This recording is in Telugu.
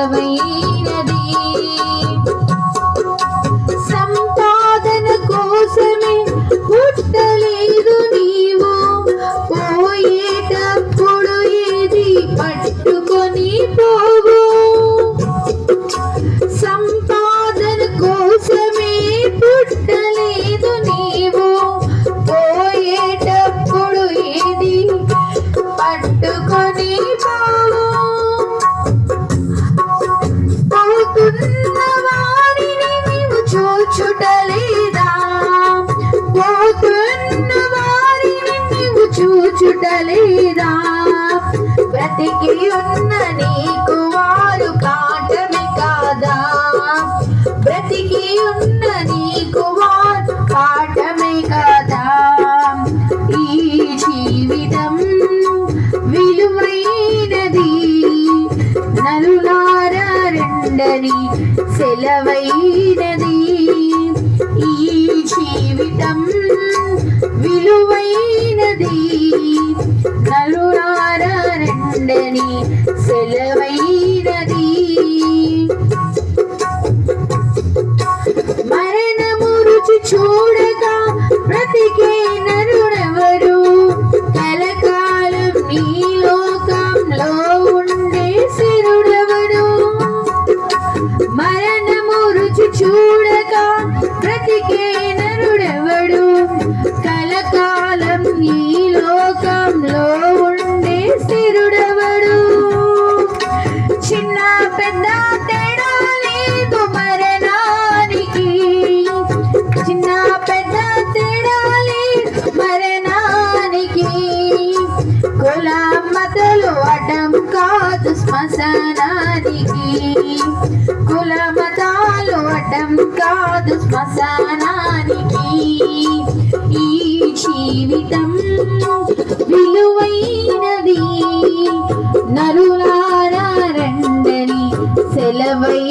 సెలవైనది. సంపాదన కోసమే పుట్టలేదు నీవు, పోయేటప్పుడు ఏది పట్టుకొని పోవు. సంపాదన కోసమే పుట్టలేదు నీవు, పోయేటప్పుడు ఏది పట్టుకొని పోవు. పోతున్న వారిని నీవు చూచుటలేదా, పోతున్న వారిని నీవు చూచుటలేదా. బ్రతికి ఉన్న నీకు వారు పాఠమే కాదా, బ్రతికి ఉన్న నీకు వారు పాఠమే కాదా. ఈ జీవితం విలువైనది, నలులారా రెండని సెలవైనది. ఈ జీవితం విలువైనది, నలులారా రెండని సెలవైనది. మరణము రుచి చూడక బ్రతికే నరుడెవరు, కలకాలం నీ లోకంలో ఉండే సిరుడెవరు. మరణము రుచి చూడక బ్రతికే నరుడెవడు, కలకాలం నీ లోకంలో ఉండే సిరుడెవడు. చిన్న పెద్ద తేడా లేదు మరణానికి, చిన్న పెద్ద తేడా లేదు మరణానికి. కుల మతాలు అడ్డం కాదు శ్మశానానికి, కుల మతాలు అడ్డం కాదు శ్మశానానికి. ఈ జీవితం విలువైనది, నరులారా రెండని సెలవై